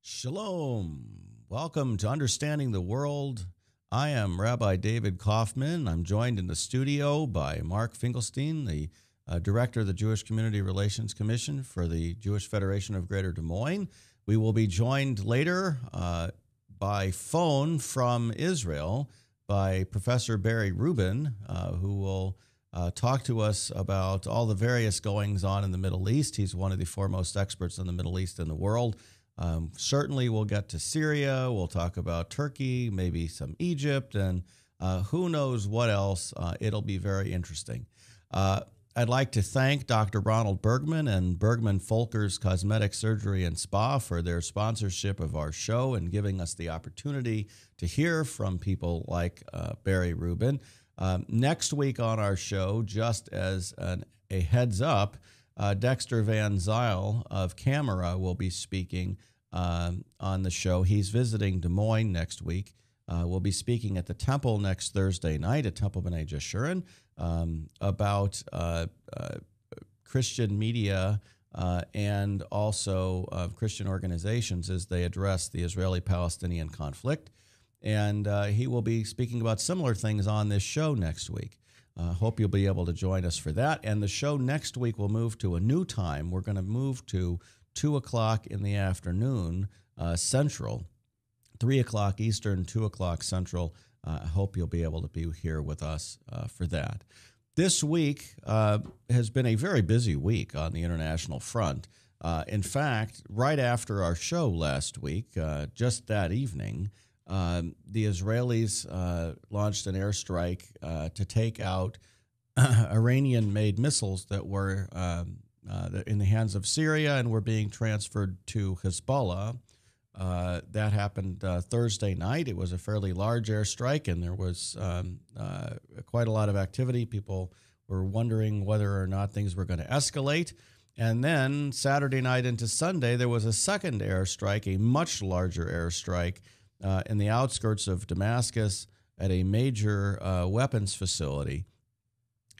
Shalom. Welcome to Understanding the World. I am Rabbi David Kaufman. I'm joined in the studio by Mark Finkelstein, the Director of the Jewish Community Relations Commission for the Jewish Federation of Greater Des Moines. We will be joined later by phone from Israel by Professor Barry Rubin, who will talk to us about all the various goings-on in the Middle East. He's one of the foremost experts in the Middle East in the world. Certainly we'll get to Syria, we'll talk about Turkey, maybe some Egypt, and who knows what else. It'll be very interesting. I'd like to thank Dr. Ronald Bergman and Bergman Folkers Cosmetic Surgery and Spa for their sponsorship of our show and giving us the opportunity to hear from people like Barry Rubin. Next week on our show, just as a heads up, Dexter Van Zyl of Camera will be speaking on the show. He's visiting Des Moines next week. We'll be speaking at the Temple next Thursday night at Temple B'nai Jeshurun about Christian media and also Christian organizations as they address the Israeli-Palestinian conflict. And he will be speaking about similar things on this show next week. Hope you'll be able to join us for that. And the show next week will move to a new time. We're going to move to 2 o'clock in the afternoon Central, 3 o'clock Eastern, 2 o'clock Central. I hope you'll be able to be here with us for that. This week has been a very busy week on the international front. In fact, right after our show last week, just that evening, the Israelis launched an airstrike to take out Iranian-made missiles that were in the hands of Syria and were being transferred to Hezbollah. That happened Thursday night. It was a fairly large airstrike, and there was quite a lot of activity. People were wondering whether or not things were going to escalate. And then Saturday night into Sunday, there was a second airstrike, a much larger airstrike, in the outskirts of Damascus at a major weapons facility.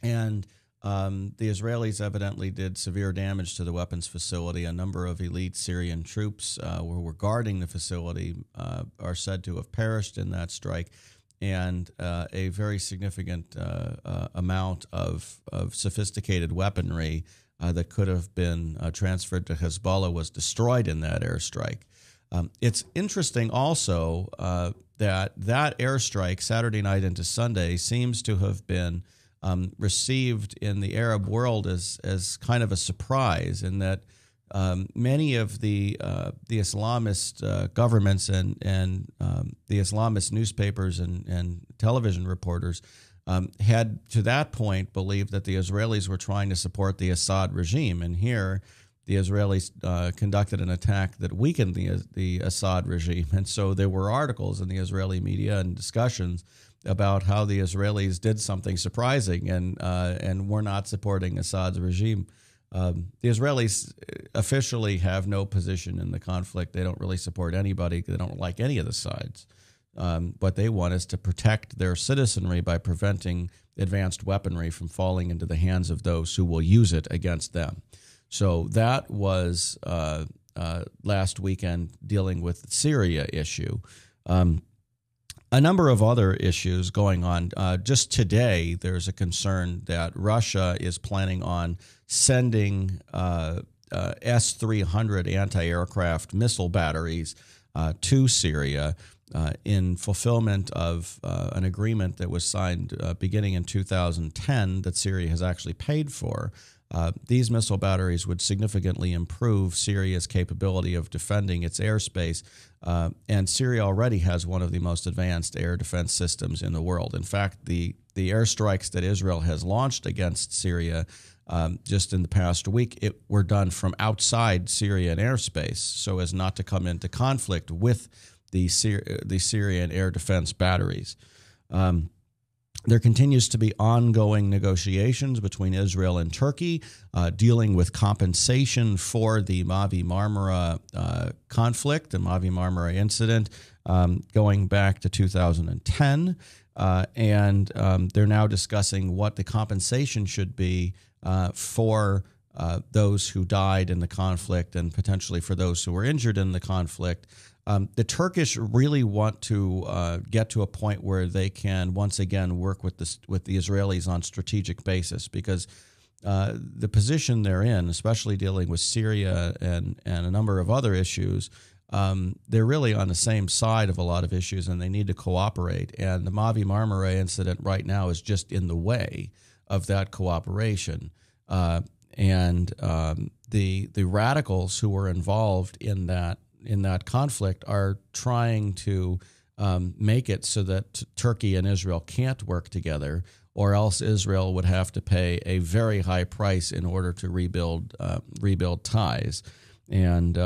And the Israelis evidently did severe damage to the weapons facility. A number of elite Syrian troops who were guarding the facility are said to have perished in that strike. And a very significant amount of sophisticated weaponry that could have been transferred to Hezbollah was destroyed in that airstrike. It's interesting also that airstrike Saturday night into Sunday seems to have been received in the Arab world as kind of a surprise, in that many of the Islamist governments and the Islamist newspapers and television reporters had to that point believed that the Israelis were trying to support the Assad regime. And here the Israelis conducted an attack that weakened the Assad regime. And so there were articles in the Israeli media and discussions about how the Israelis did something surprising and were not supporting Assad's regime. The Israelis officially have no position in the conflict. They don't really support anybody. They don't like any of the sides. What they want is to protect their citizenry by preventing advanced weaponry from falling into the hands of those who will use it against them. So that was last weekend dealing with the Syria issue. A number of other issues going on. Just today, there's a concern that Russia is planning on sending S-300 anti-aircraft missile batteries to Syria in fulfillment of an agreement that was signed beginning in 2010 that Syria has actually paid for. These missile batteries would significantly improve Syria's capability of defending its airspace, and Syria already has one of the most advanced air defense systems in the world. In fact, the airstrikes that Israel has launched against Syria just in the past week were done from outside Syrian airspace so as not to come into conflict with the Syrian air defense batteries. There continues to be ongoing negotiations between Israel and Turkey dealing with compensation for the Mavi Marmara conflict, the Mavi Marmara incident, going back to 2010. And they're now discussing what the compensation should be for those who died in the conflict and potentially for those who were injured in the conflict. The Turkish really want to get to a point where they can once again work with the Israelis on strategic basis, because the position they're in, especially dealing with Syria and a number of other issues, they're really on the same side of a lot of issues, and they need to cooperate. And the Mavi Marmara incident right now is just in the way of that cooperation. And the radicals who were involved in that conflict are trying to make it so that Turkey and Israel can't work together, or else Israel would have to pay a very high price in order to rebuild ties. And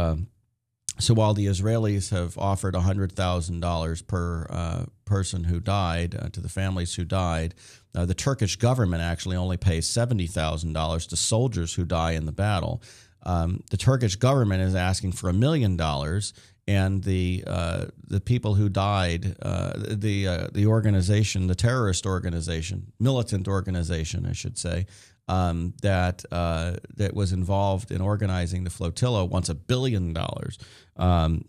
so while the Israelis have offered $100,000 per person who died to the families who died, the Turkish government actually only pays $70,000 to soldiers who die in the battle. The Turkish government is asking for $1 million, and the people who died, the organization, the terrorist organization, militant organization, I should say, that was involved in organizing the flotilla wants $1 billion.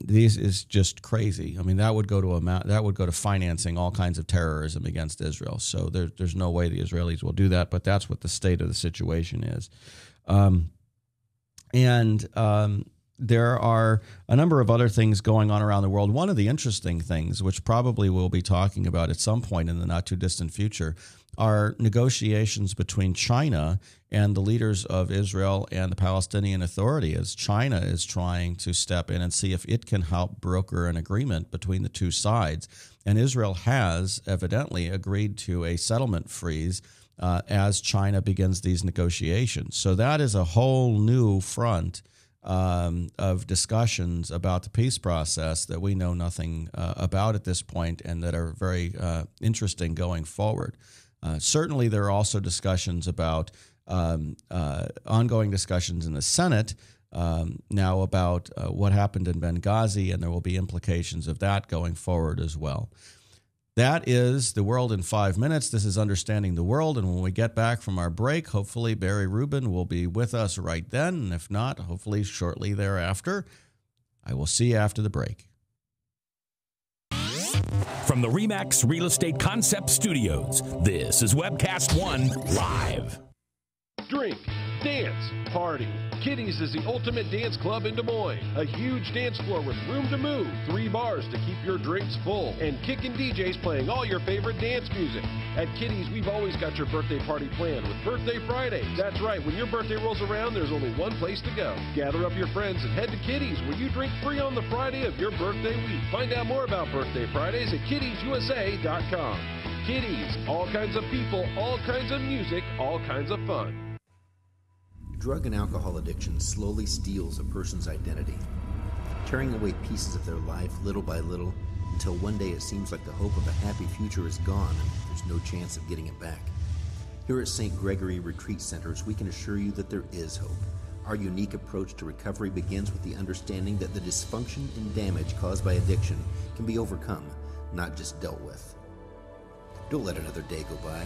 This is just crazy. I mean, that would go to financing all kinds of terrorism against Israel. So there's no way the Israelis will do that. But that's what the state of the situation is. There are a number of other things going on around the world. One of the interesting things, which probably we'll be talking about at some point in the not too distant future, are negotiations between China and the leaders of Israel and the Palestinian Authority, as China is trying to step in and see if it can help broker an agreement between the two sides. And Israel has evidently agreed to a settlement freeze as China begins these negotiations. So that is a whole new front of discussions about the peace process that we know nothing about at this point, and that are very interesting going forward. Certainly, there are also discussions about ongoing discussions in the Senate now about what happened in Benghazi, and there will be implications of that going forward as well. That is The World in 5 Minutes. This is Understanding the World. And when we get back from our break, hopefully Barry Rubin will be with us right then. And if not, hopefully shortly thereafter. I will see you after the break. From the RE/MAX Real Estate Concept Studios, this is Webcast One Live. Drink, dance, party. Kitty's is the ultimate dance club in Des Moines. A huge dance floor with room to move, 3 bars to keep your drinks full, and kickin' DJs playing all your favorite dance music. At Kitty's, we've always got your birthday party planned with Birthday Fridays. That's right, when your birthday rolls around, there's only one place to go. Gather up your friends and head to Kitty's, where you drink free on the Friday of your birthday week. Find out more about Birthday Fridays at kittiesusa.com. Kitty's, all kinds of people, all kinds of music, all kinds of fun. Drug and alcohol addiction slowly steals a person's identity, tearing away pieces of their life little by little, until one day it seems like the hope of a happy future is gone and there's no chance of getting it back. Here at St. Gregory Retreat Centers, we can assure you that there is hope. Our unique approach to recovery begins with the understanding that the dysfunction and damage caused by addiction can be overcome, not just dealt with. Don't let another day go by.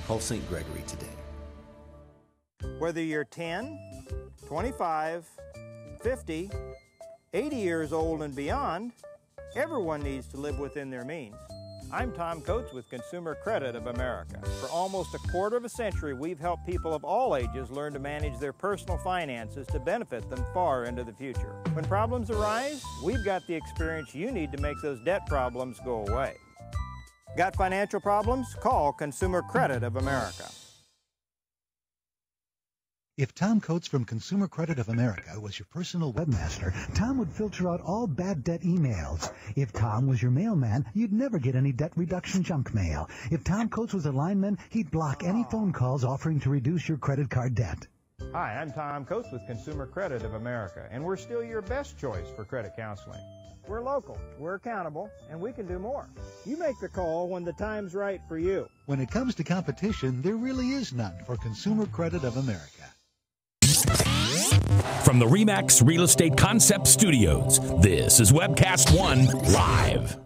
Call St. Gregory today. Whether you're 10, 25, 50, 80 years old and beyond, everyone needs to live within their means. I'm Tom Coates with Consumer Credit of America. For almost a quarter of a century, we've helped people of all ages learn to manage their personal finances to benefit them far into the future. When problems arise, we've got the experience you need to make those debt problems go away. Got financial problems? Call Consumer Credit of America. If Tom Coates from Consumer Credit of America was your personal webmaster, Tom would filter out all bad debt emails. If Tom was your mailman, you'd never get any debt reduction junk mail. If Tom Coates was a lineman, he'd block any phone calls offering to reduce your credit card debt. Hi, I'm Tom Coates with Consumer Credit of America, and we're still your best choice for credit counseling. We're local, we're accountable, and we can do more. You make the call when the time's right for you. When it comes to competition, there really is none for Consumer Credit of America. From the RE/MAX Real Estate Concept Studios, this is Webcast One Live.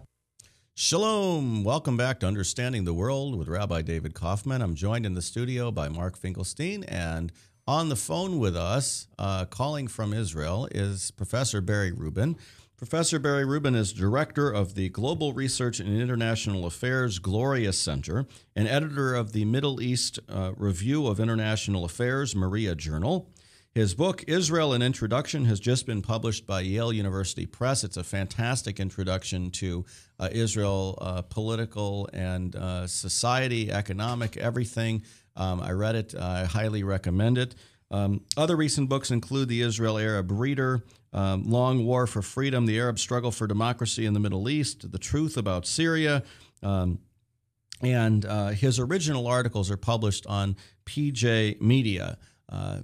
Shalom. Welcome back to Understanding the World with Rabbi David Kaufman. I'm joined in the studio by Mark Finkelstein and On the phone with us, calling from Israel, is Professor Barry Rubin. Professor Barry Rubin is director of the Global Research and International Affairs Gloria Center and editor of the Middle East Review of International Affairs, Maria Journal. His book, Israel: An Introduction, has just been published by Yale University Press. It's a fantastic introduction to Israel, political and society, economic, everything. I read it. I highly recommend it. Other recent books include The Israel-Arab Reader, Long War for Freedom, The Arab Struggle for Democracy in the Middle East, The Truth About Syria, and his original articles are published on PJ Media.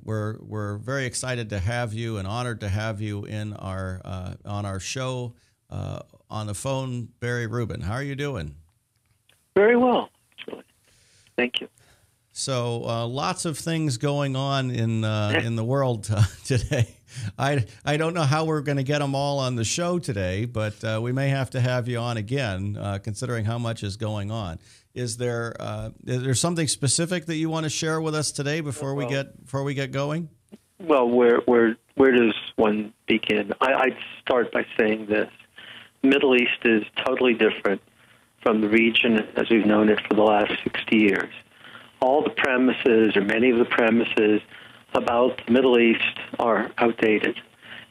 We're very excited to have you and honored to have you in on our show on the phone, Barry Rubin. How are you doing? Very well, actually. Thank you. So lots of things going on in the world today. I don't know how we're going to get them all on the show today, but we may have to have you on again, considering how much is going on. Is there something specific that you want to share with us today before we get going? Well, where does one begin? I'd start by saying this: Middle East is totally different from the region as we've known it for the last 60 years. All the premises, or many of the premises, about the Middle East are outdated.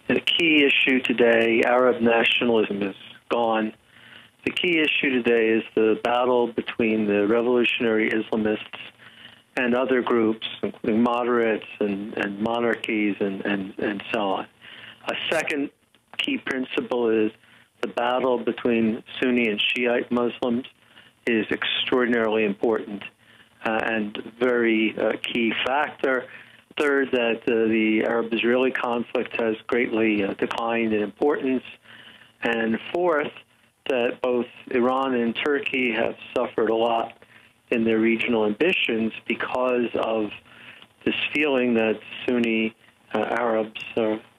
And the key issue today, Arab nationalism, is gone. The key issue today is the battle between the revolutionary Islamists and other groups, including moderates and monarchies and so on. A second key principle is the battle between Sunni and Shiite Muslims is extraordinarily important and very key factor. Third, that the Arab-Israeli conflict has greatly declined in importance. And fourth, that both Iran and Turkey have suffered a lot in their regional ambitions because of this feeling that Sunni Arabs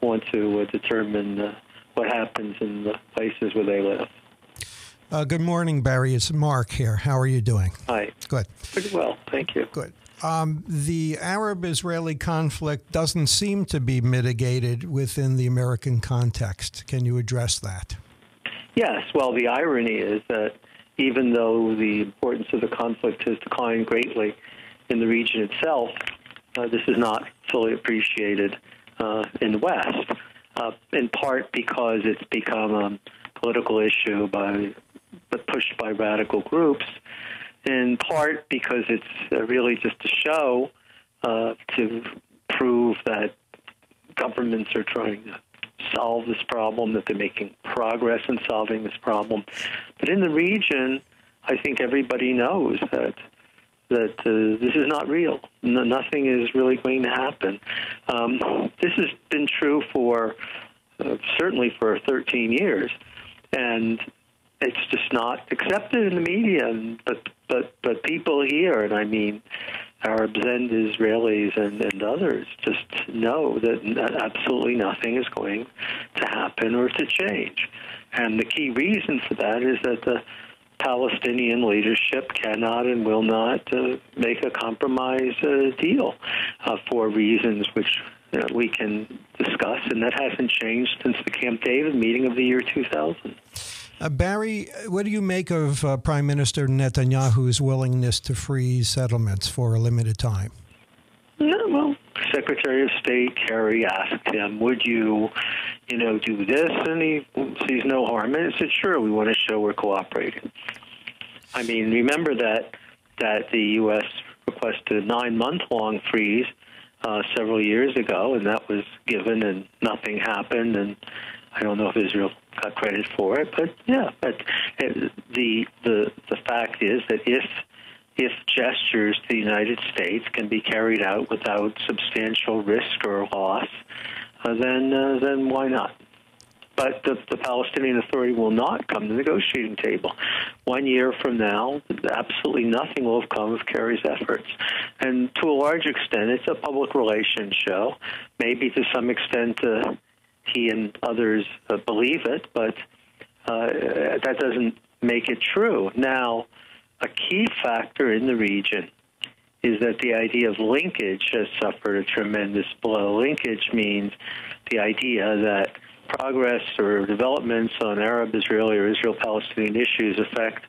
want to determine what happens in the places where they live. Good morning, Barry. It's Mark here. How are you doing? Hi. Good. Pretty well, thank you. Good. The Arab-Israeli conflict doesn't seem to be mitigated within the American context. Can you address that? Yes. Well, the irony is that even though the importance of the conflict has declined greatly in the region itself, this is not fully appreciated in the West, in part because it's become a political issue pushed by radical groups, in part because it's really just a show to prove that governments are trying to solve this problem, that they're making progress in solving this problem. But in the region, I think everybody knows that this is not real. Nothing is really going to happen. This has been true for certainly for 13 years, and it's just not accepted in the media. But people here, and I mean Arabs and Israelis and others, just know that absolutely nothing is going to happen or to change. And the key reason for that is that the Palestinian leadership cannot and will not make a compromise deal for reasons which we can discuss, and that hasn't changed since the Camp David meeting of the year 2000. Barry, what do you make of Prime Minister Netanyahu's willingness to freeze settlements for a limited time? Well, Secretary of State Kerry asked him, would you, do this? And he sees no harm in it. He said, sure, we want to show we're cooperating. I mean, remember that the U.S. requested a 9-month-long freeze several years ago, and that was given, and nothing happened, and I don't know if Israel got credit for it, but yeah. But the fact is that if gestures to the United States can be carried out without substantial risk or loss, then why not? But the Palestinian Authority will not come to the negotiating table. 1 year from now, absolutely nothing will have come of Kerry's efforts. And to a large extent, it's a public relations show. Maybe to some extent he and others believe it, but that doesn't make it true. Now, a key factor in the region is that the idea of linkage has suffered a tremendous blow. Linkage means the idea that progress or developments on Arab-Israeli or Israel-Palestinian issues affect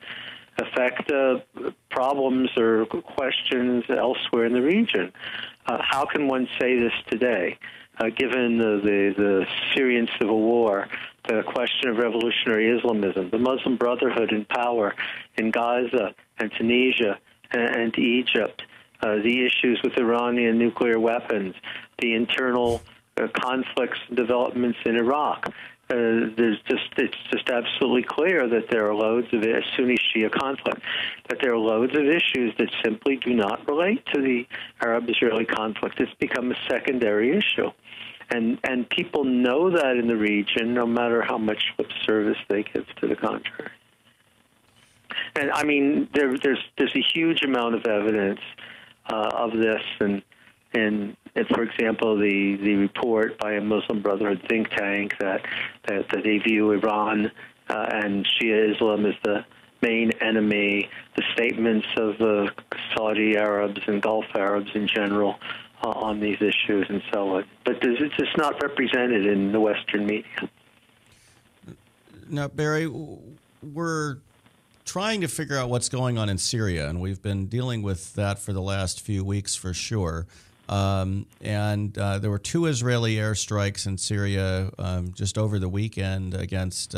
problems or questions elsewhere in the region. How can one say this today, given the Syrian civil war, the question of revolutionary Islamism, the Muslim Brotherhood in power in Gaza and Tunisia and Egypt, the issues with Iranian nuclear weapons, the internal conflicts and developments in Iraq? It's just absolutely clear that there are loads of Sunni-Shia conflict, that there are loads of issues that simply do not relate to the Arab-Israeli conflict. It's become a secondary issue. And people know that in the region, no matter how much lip service they give to the contrary. And, I mean, there's a huge amount of evidence of this, and for example, the report by a Muslim Brotherhood think tank that they view Iran and Shia Islam as the main enemy, the statements of Saudi Arabs and Gulf Arabs in general on these issues and so on. But it's just not represented in the Western media. Now, Barry, we're trying to figure out what's going on in Syria, and we've been dealing with that for the last few weeks for sure. There were 2 Israeli airstrikes in Syria just over the weekend against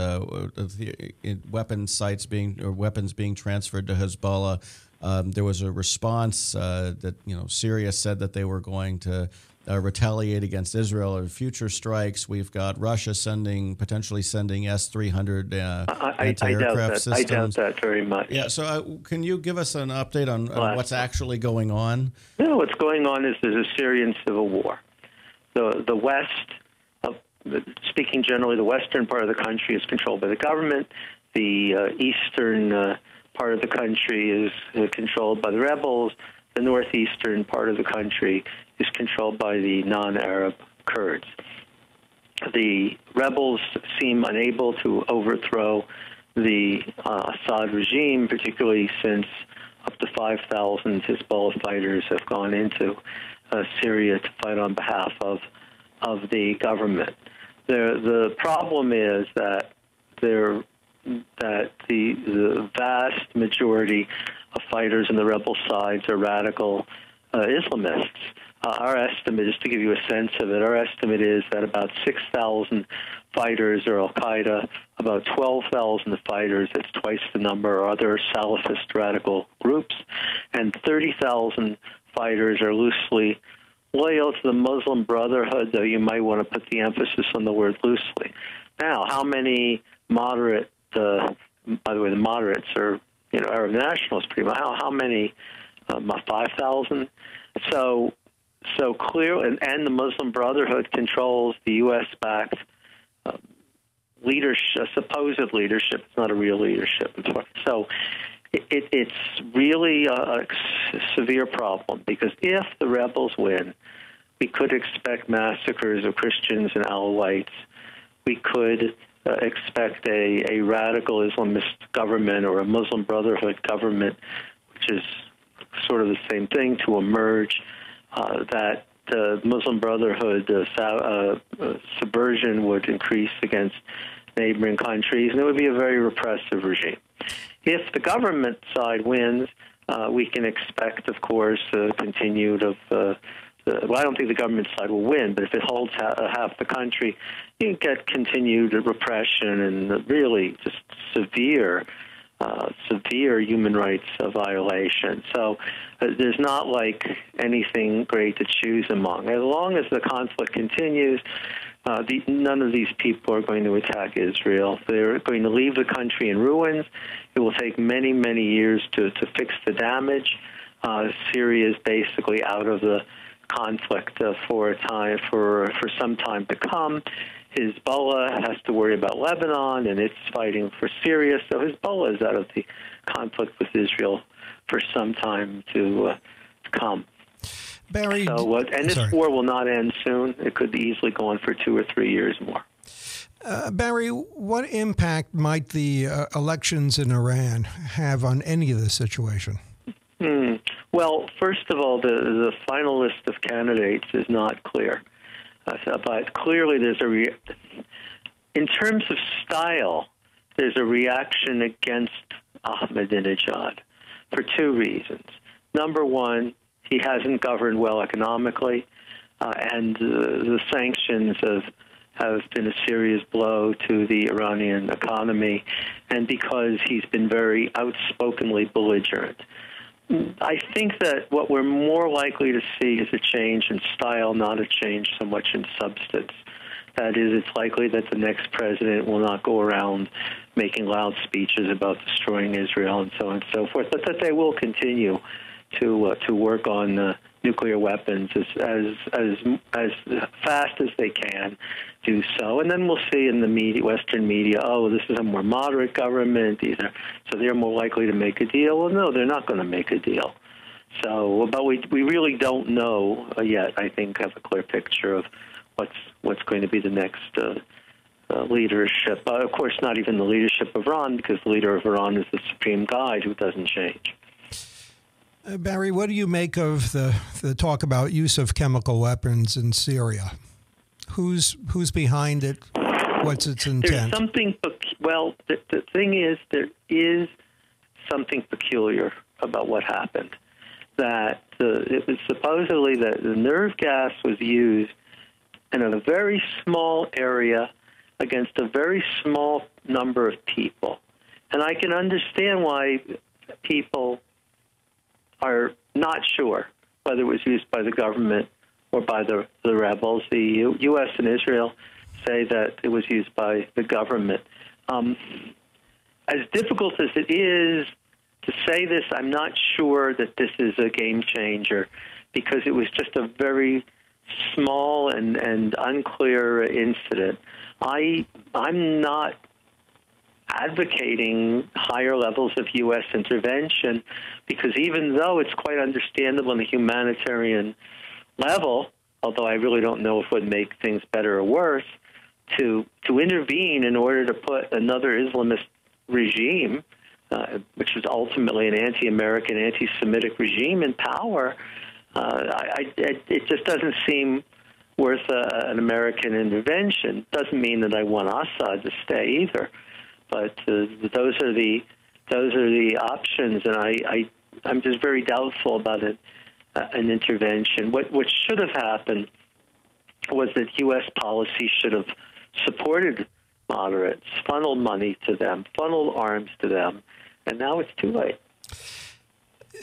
weapons being transferred to Hezbollah. There was a response that Syria said that they were going to retaliate against Israel or future strikes. We've got Russia potentially sending S-300 anti-aircraft systems. I doubt that very much. Yeah. So can you give us an update on what's actually going on? No, what's going on is there's a Syrian civil war. The West, speaking generally, the western part of the country is controlled by the government. The eastern part of the country is controlled by the rebels. The northeastern part of the country is controlled by the non-Arab Kurds. The rebels seem unable to overthrow the Assad regime, particularly since up to 5,000 Hezbollah fighters have gone into Syria to fight on behalf of the government. The problem is that the vast majority of fighters on the rebel sides are radical Islamists. Our estimate, just to give you a sense of it, our estimate is that about 6,000 fighters are al-Qaeda, about 12,000 fighters, that's twice the number, are other Salafist radical groups, and 30,000 fighters are loosely loyal to the Muslim Brotherhood, though you might want to put the emphasis on the word loosely. Now, how many moderate, by the way, the moderates are, Arab nationalists pretty much, how many, 5,000? So clear, and the Muslim Brotherhood controls the U.S.-backed leadership, supposed leadership. It's not a real leadership. So it's really a severe problem, because if the rebels win, we could expect massacres of Christians and Alawites. We could expect a radical Islamist government or a Muslim Brotherhood government, which is sort of the same thing, to emerge. That the Muslim Brotherhood subversion would increase against neighboring countries, and it would be a very repressive regime. If the government side wins, we can expect, of course, continued well, I don't think the government side will win, but if it holds half the country, you get continued repression and really just severe human rights violation. So there's not like anything great to choose among. As long as the conflict continues, none of these people are going to attack Israel. They're going to leave the country in ruins. It will take many, many years to fix the damage. Syria is basically out of the conflict for some time to come. Hezbollah has to worry about Lebanon, and it's fighting for Syria. So Hezbollah is out of the conflict with Israel for some time to come. Barry, this war will not end soon. It could easily go on for 2 or 3 years more. Barry, what impact might the elections in Iran have on any of this situation? Well, Well, first of all, the final list of candidates is not clear. But clearly in terms of style, there's a reaction against Ahmadinejad for two reasons. Number one, he hasn't governed well economically, and the sanctions have been a serious blow to the Iranian economy, and because he's been very outspokenly belligerent. I think that what we're more likely to see is a change in style, not a change so much in substance. That is, it's likely that the next president will not go around making loud speeches about destroying Israel and so on and so forth, but that they will continue to work on nuclear weapons as fast as they can do so. And then we'll see in the media, Western media, oh, this is a more moderate government. So they're more likely to make a deal. Well, no, they're not going to make a deal. So, but we really don't know yet, I think, have a clear picture of what's going to be the next leadership. Of course, not even the leadership of Iran, because the leader of Iran is the supreme guide who doesn't change. Barry, what do you make of the talk about use of chemical weapons in Syria? Who's behind it? What's its intent? There's something. Well, the thing is, there is something peculiar about what happened. That it was supposedly that the nerve gas was used in a very small area against a very small number of people, and I can understand why people are not sure whether it was used by the government or by the rebels. The U.S. and Israel say that it was used by the government. As difficult as it is to say this, I'm not sure that this is a game changer, because it was just a very small and unclear incident. I'm not advocating higher levels of U.S. intervention, because even though it's quite understandable on a humanitarian level, although I really don't know if it would make things better or worse, to intervene in order to put another Islamist regime, which was ultimately an anti-American, anti-Semitic regime in power, it just doesn't seem worth an American intervention. Doesn't mean that I want Assad to stay either. But those are the options, and I'm just very doubtful about an intervention. What should have happened was that U.S. policy should have supported moderates, funneled money to them, funneled arms to them, and now it's too late.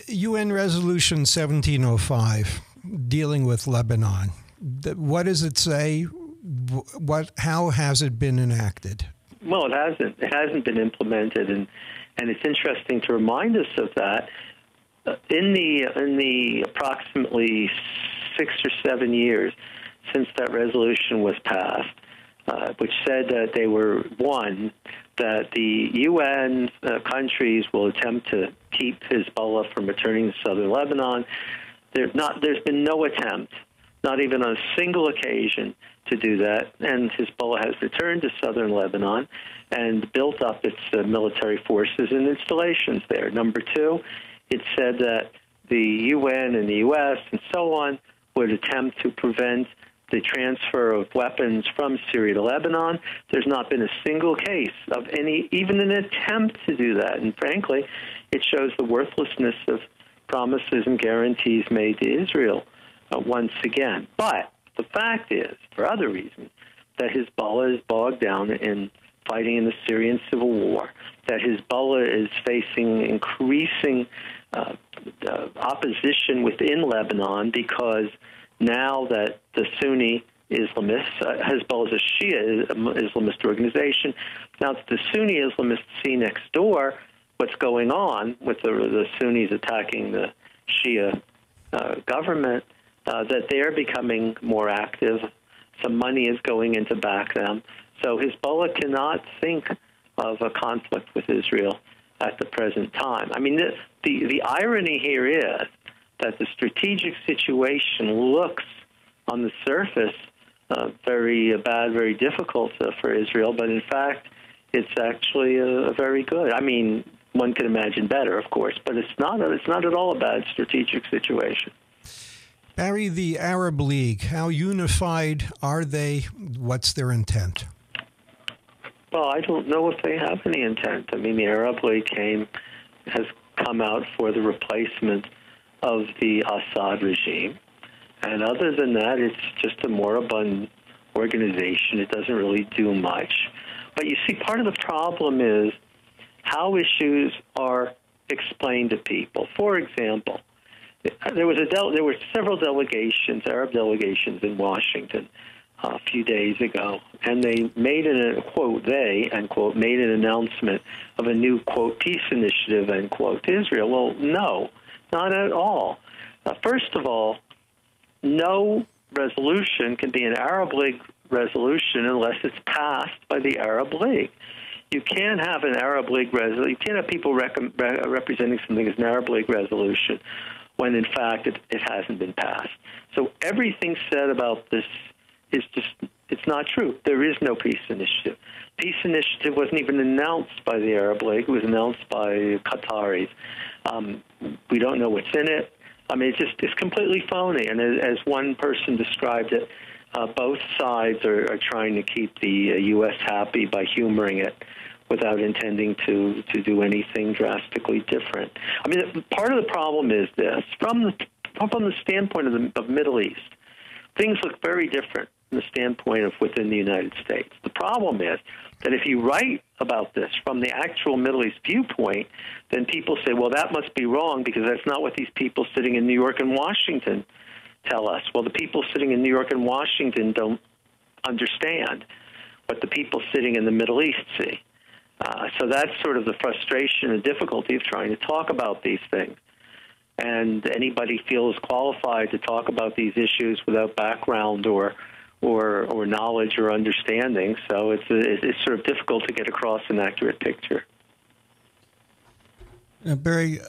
UN Resolution 1705, dealing with Lebanon. What does it say? How has it been enacted? Well, it hasn't. It hasn't been implemented, and it's interesting to remind us of that. In the approximately 6 or 7 years since that resolution was passed, which said that they were that the UN countries will attempt to keep Hezbollah from returning to southern Lebanon. There's been no attempt, not even on a single occasion, to do that, and Hezbollah has returned to southern Lebanon and built up its military forces and installations there. Number two, it said that the UN and the U.S. and so on would attempt to prevent the transfer of weapons from Syria to Lebanon. There's not been a single case of even an attempt to do that, and frankly, it shows the worthlessness of promises and guarantees made to Israel once again. But the fact is, for other reasons, that Hezbollah is bogged down in fighting in the Syrian civil war, that Hezbollah is facing increasing opposition within Lebanon, because now that the Sunni Islamists, Hezbollah is a Shia Islamist organization, now that the Sunni Islamists see next door what's going on with the Sunnis attacking the Shia government, that they're becoming more active. Some money is going in to back them. So Hezbollah cannot think of a conflict with Israel at the present time. I mean, the irony here is that the strategic situation looks on the surface very bad, very difficult for Israel, but in fact, it's actually very good. I mean, one could imagine better, of course, but it's not at all a bad strategic situation. Barry, the Arab League, how unified are they? What's their intent? Well, I don't know if they have any intent. I mean, the Arab League has come out for the replacement of the Assad regime. And other than that, it's just a moribund organization. It doesn't really do much. But you see, part of the problem is how issues are explained to people. For example, there were several delegations, Arab delegations in Washington a few days ago, and they made made an announcement of a new, quote, peace initiative, end quote, to Israel. Well, no, not at all. First of all, no resolution can be an Arab League resolution unless it's passed by the Arab League. You can't have an Arab League resolution. You can't have people representing something as an Arab League resolution when, in fact, it hasn't been passed. So everything said about this is just, it's not true. There is no peace initiative. Peace initiative wasn't even announced by the Arab League. It was announced by Qataris. We don't know what's in it. I mean, it's completely phony. And as one person described it, both sides are trying to keep the U.S. happy by humoring it without intending to do anything drastically different. I mean, part of the problem is this. From the standpoint of the Middle East, things look very different from the standpoint of within the United States. The problem is that if you write about this from the actual Middle East viewpoint, then people say, well, that must be wrong because that's not what these people sitting in New York and Washington tell us. Well, the people sitting in New York and Washington don't understand what the people sitting in the Middle East see. So that's sort of the frustration and difficulty of trying to talk about these things. And anybody feels qualified to talk about these issues without background or knowledge or understanding. So it's sort of difficult to get across an accurate picture. Now, Barry,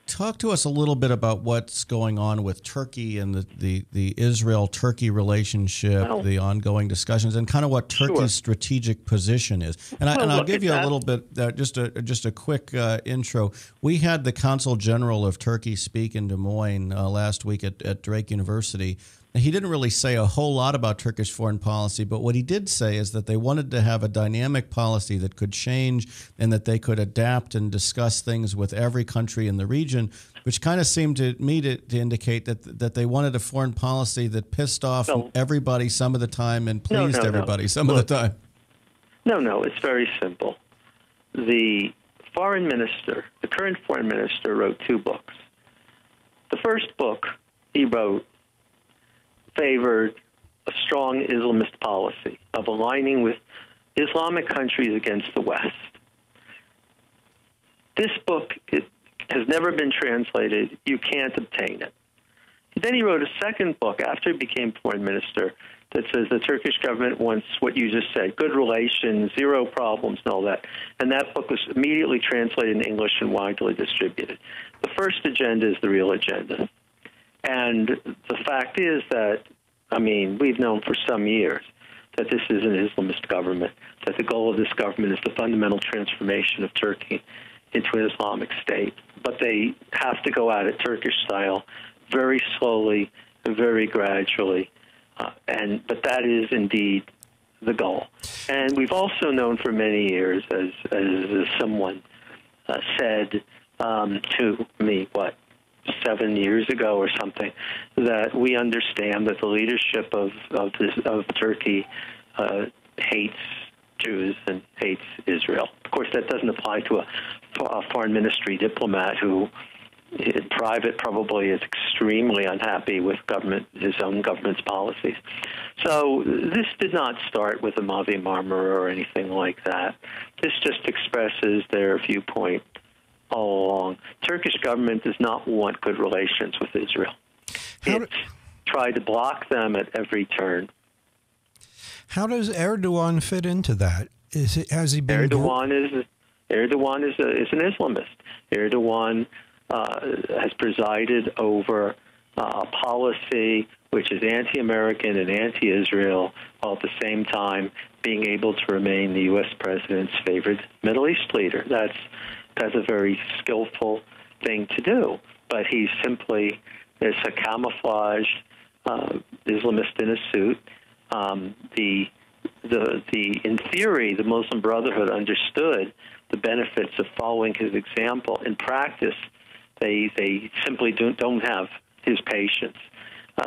talk to us a little bit about what's going on with Turkey and the Israel-Turkey relationship, the ongoing discussions, and kind of what Turkey's strategic position is. And I'll give you a little bit, just a quick intro. We had the Consul General of Turkey speak in Des Moines last week at Drake University. He didn't really say a whole lot about Turkish foreign policy, but what he did say is that they wanted to have a dynamic policy that could change and that they could adapt and discuss things with every country in the region, which kind of seemed to me to indicate that they wanted a foreign policy that pissed off everybody some of the time and pleased everybody some of the time. No, it's very simple. The foreign minister, the current foreign minister, wrote 2 books. The first book he wrote favored a strong Islamist policy of aligning with Islamic countries against the West. This book has never been translated. You can't obtain it. Then he wrote a second book after he became foreign minister that says the Turkish government wants what you just said, good relations, zero problems, and all that. And that book was immediately translated in English and widely distributed. The first agenda is the real agenda. And the fact is that, I mean, we've known for some years that this is an Islamist government, that the goal of this government is the fundamental transformation of Turkey into an Islamic state. But they have to go at it Turkish style, very slowly, very gradually. But that is indeed the goal. And we've also known for many years, as someone said to me, 7 years ago or something, that we understand that the leadership of Turkey hates Jews and hates Israel. Of course, that doesn't apply to a foreign ministry diplomat who, in private, probably is extremely unhappy with his own government's policies. So this did not start with a Mavi Marmara or anything like that. This just expresses their viewpoint all along. Turkish government does not want good relations with Israel. It's tried to block them at every turn. How does Erdogan fit into that? Has he been? Erdogan is an Islamist. Erdogan has presided over a policy which is anti-American and anti-Israel, while at the same time being able to remain the U.S. president's favored Middle East leader. That's That's a very skillful thing to do. But he's simply it's a camouflaged Islamist in a suit. In theory, the Muslim Brotherhood understood the benefits of following his example. In practice, they simply don't have his patience.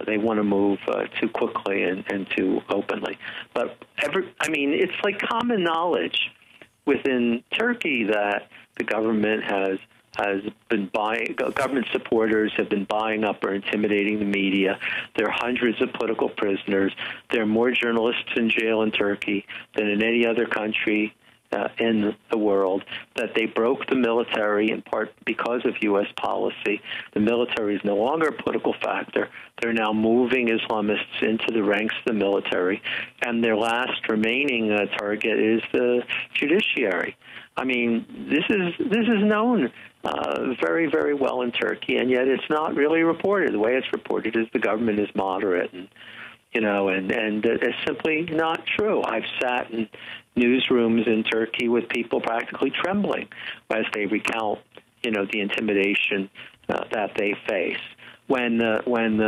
They want to move too quickly and too openly. But it's like common knowledge within Turkey that the government has been buying, government supporters have been buying up or intimidating the media. There are hundreds of political prisoners. There are more journalists in jail in Turkey than in any other country in the world, that they broke the military in part because of U.S. policy. The military is no longer a political factor. They're now moving Islamists into the ranks of the military, and their last remaining target is the judiciary. I mean, this is known very, very well in Turkey, and yet it's not really reported. The way it's reported is the government is moderate, and it's simply not true. I've sat in newsrooms in Turkey with people practically trembling as they recount, the intimidation that they face. When one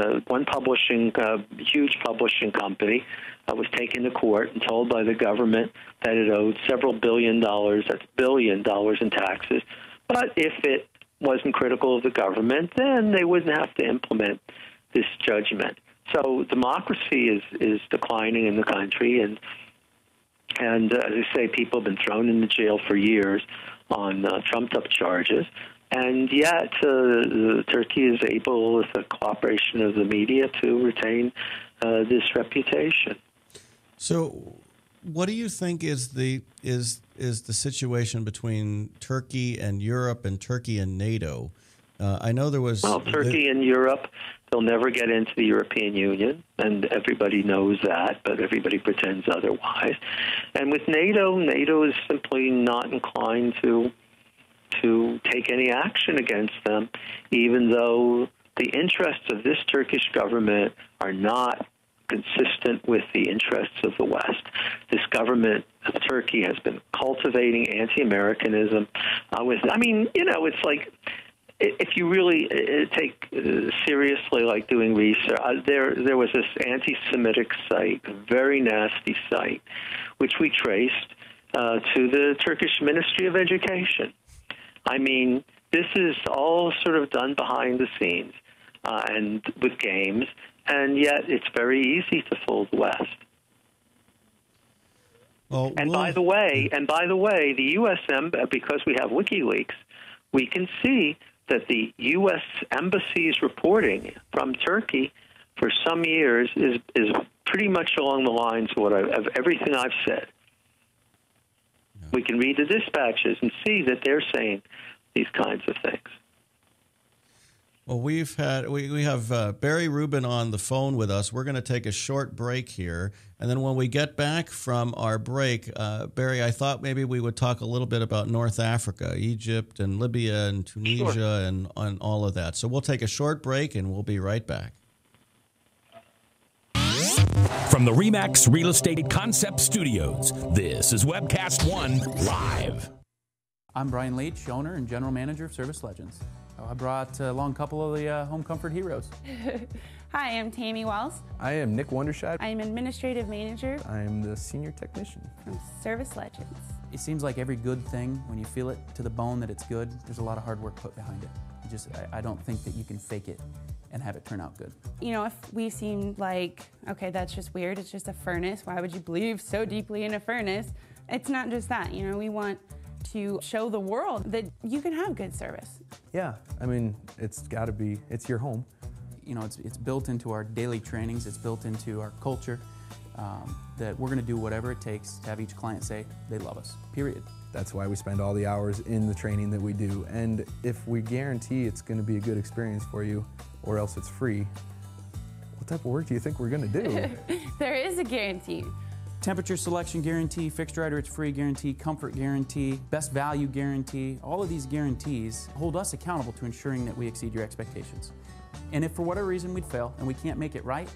huge publishing company was taken to court and told by the government that it owed several $1 billion, that's $1 billion in taxes, but if it wasn't critical of the government, then they wouldn't have to implement this judgment. So democracy is declining in the country, and as I say, people have been thrown into jail for years on trumped-up charges, and yet Turkey is able, with the cooperation of the media, to retain this reputation. So, what do you think is the situation between Turkey and Europe and Turkey and NATO? I know there was Turkey and Europe. They'll never get into the European Union, and everybody knows that, but everybody pretends otherwise. And with NATO is simply not inclined to take any action against them, even though the interests of this Turkish government are not consistent with the interests of the West. This government of Turkey has been cultivating anti-Americanism. It's like, if you really take seriously, like doing research, there was this anti-Semitic site, a very nasty site, which we traced to the Turkish Ministry of Education. I mean, this is all sort of done behind the scenes and with games, and yet it's very easy to fool the West. By the way, the U.S. because we have WikiLeaks, we can see that the U.S. Embassy's reporting from Turkey for some years is pretty much along the lines of everything I've said. No. We can read the dispatches and see that they're saying these kinds of things. Well, we have Barry Rubin on the phone with us. We're going to take a short break here, and then when we get back from our break, Barry, I thought maybe we would talk a little bit about North Africa, Egypt and Libya and Tunisia, sure, and all of that. So we'll take a short break, and we'll be right back. From the RE/MAX Real Estate Concept Studios, this is Webcast One Live. I'm Brian Leach, owner and general manager of Service Legends. I brought along a couple of the home comfort heroes. Hi, I'm Tammy Wells. I am Nick Wondershad. I am administrative manager. I am the senior technician from Service Legends. It seems like every good thing, when you feel it to the bone that it's good, there's a lot of hard work put behind it. I don't think that you can fake it and have it turn out good. If we seem like, okay, that's just weird, it's just a furnace, why would you believe so deeply in a furnace? It's not just that, we want to show the world that you can have good service. Yeah, I mean, it's got to be, it's your home. It's built into our daily trainings, it's built into our culture, that we're going to do whatever it takes to have each client say they love us, period. That's why we spend all the hours in the training that we do. And if we guarantee it's going to be a good experience for you, or else it's free, what type of work do you think we're going to do? There is a guarantee. Temperature selection guarantee, fixed right or it's free guarantee, comfort guarantee, best value guarantee. All of these guarantees hold us accountable to ensuring that we exceed your expectations. And if for whatever reason we'd fail and we can't make it right,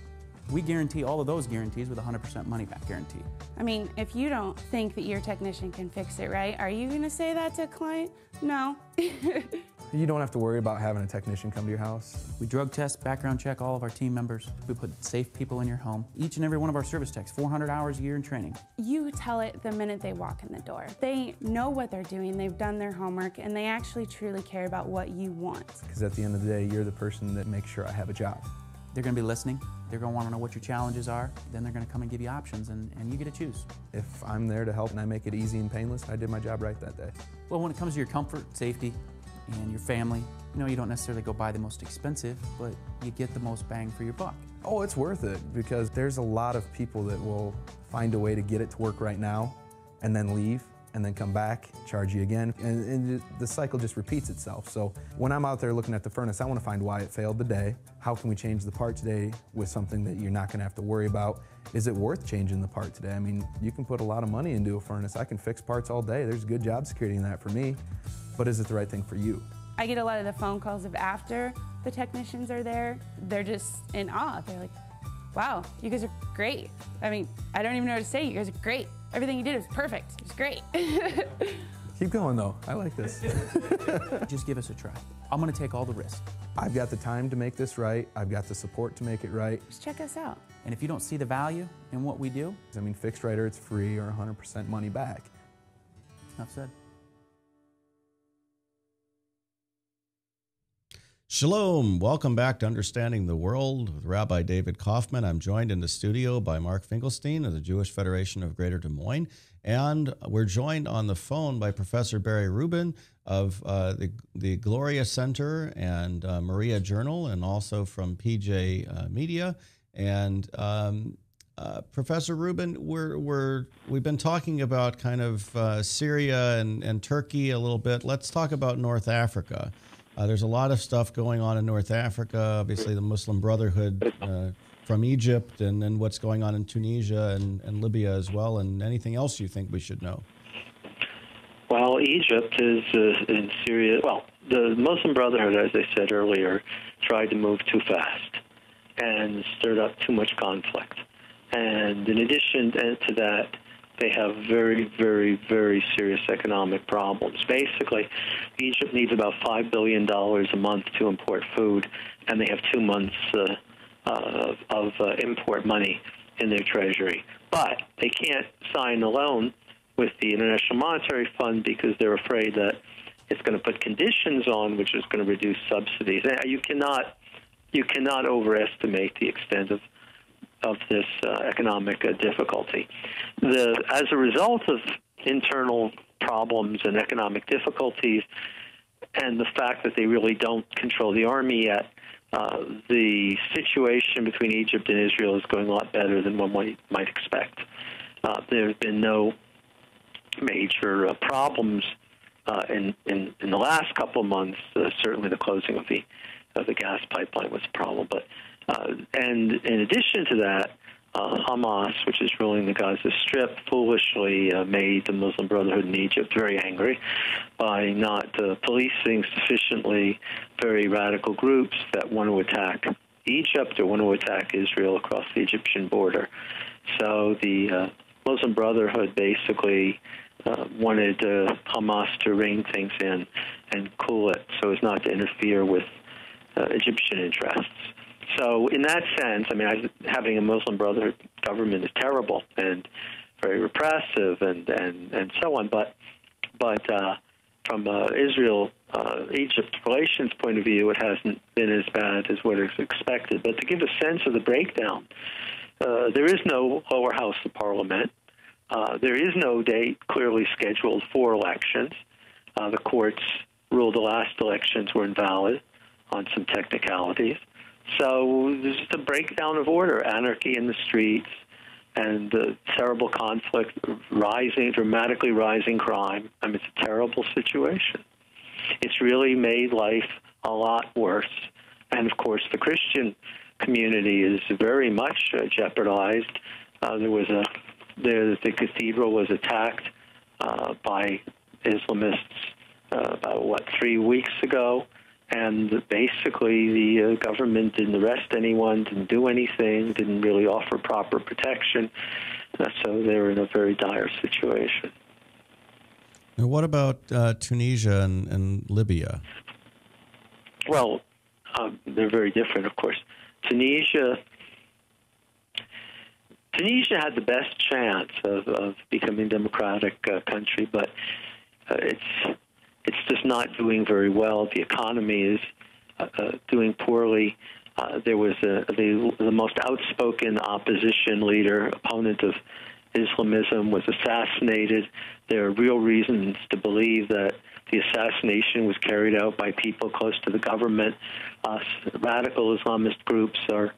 We guarantee all of those guarantees with a 100% money-back guarantee. I mean, if you don't think that your technician can fix it right, are you going to say that to a client? No. You don't have to worry about having a technician come to your house. We drug test, background check all of our team members. We put safe people in your home. Each and every one of our service techs, 400 hours a year in training. You tell it the minute they walk in the door. They know what they're doing, they've done their homework, and they actually truly care about what you want. Because at the end of the day, you're the person that makes sure I have a job. They're going to be listening. They're going to want to know what your challenges are. Then they're going to come and give you options, and you get to choose. If I'm there to help and I make it easy and painless, I did my job right that day. Well, when it comes to your comfort, safety, and your family, you don't necessarily go buy the most expensive, but you get the most bang for your buck. Oh, it's worth it, because there's a lot of people that will find a way to get it to work right now and then leave and then come back, charge you again, and the cycle just repeats itself. So when I'm out there looking at the furnace, I want to find why it failed today. How can we change the part today with something that you're not going to have to worry about? Is it worth changing the part today? I mean, you can put a lot of money into a furnace. I can fix parts all day. There's good job security in that for me, but is it the right thing for you? I get a lot of the phone calls of after the technicians are there. They're just in awe. They're like, wow, you guys are great. I mean, I don't even know what to say. You guys are great. Everything you did was perfect. It was great. Keep going, though. I like this. Just give us a try. I'm going to take all the risk. I've got the time to make this right. I've got the support to make it right. Just check us out. And if you don't see the value in what we do, I mean, fixed right or it's free or 100% money back. enough said. Shalom. Welcome back to Understanding the World with Rabbi David Kaufman. I'm joined in the studio by Mark Finkelstein of the Jewish Federation of Greater Des Moines. And we're joined on the phone by Professor Barry Rubin of the Gloria Center and Maria Journal, and also from PJ Media. And Professor Rubin, we've been talking about kind of Syria and Turkey a little bit. Let's talk about North Africa. There's a lot of stuff going on in North Africa, obviously the Muslim Brotherhood from Egypt, and then what's going on in Tunisia and Libya as well, and anything else you think we should know? Well, Egypt is in Syria. Well, the Muslim Brotherhood, as I said earlier, tried to move too fast and stirred up too much conflict. And in addition to that, they have very, very, very serious economic problems. Basically, Egypt needs about $5 billion a month to import food, and they have 2 months of import money in their treasury. But they can't sign a loan with the International Monetary Fund because they're afraid that it's going to put conditions on which is going to reduce subsidies. You cannot overestimate the extent of this economic difficulty. As a result of internal problems and economic difficulties, and the fact that they really don't control the army yet, the situation between Egypt and Israel is going a lot better than one might expect. There have been no major problems in the last couple of months. Certainly, the closing of the gas pipeline was a problem, but and in addition to that, Hamas, which is ruling the Gaza Strip, foolishly made the Muslim Brotherhood in Egypt very angry by not policing sufficiently very radical groups that want to attack Egypt or want to attack Israel across the Egyptian border. So the Muslim Brotherhood basically wanted Hamas to rein things in and cool it so as not to interfere with Egyptian interests. So in that sense, I mean, having a Muslim Brotherhood government is terrible and very repressive and so on. But from Israel-Egypt relations point of view, it hasn't been as bad as what is expected. But to give a sense of the breakdown, there is no lower house of parliament. There is no date clearly scheduled for elections. The courts ruled the last elections were invalid on some technicalities. So there's just a breakdown of order, anarchy in the streets, and terrible conflict, dramatically rising crime. I mean, it's a terrible situation. It's really made life a lot worse. And, of course, the Christian community is very much jeopardized. The cathedral was attacked by Islamists about, 3 weeks ago. And basically, the government didn't arrest anyone, didn't do anything, didn't really offer proper protection. So they're in a very dire situation. Now, what about Tunisia and Libya? Well, they're very different, of course. Tunisia had the best chance of becoming a democratic country, but it's just not doing very well. The economy is doing poorly. There was the most outspoken opposition leader, opponent of Islamism, was assassinated. There are real reasons to believe that the assassination was carried out by people close to the government. Radical Islamist groups are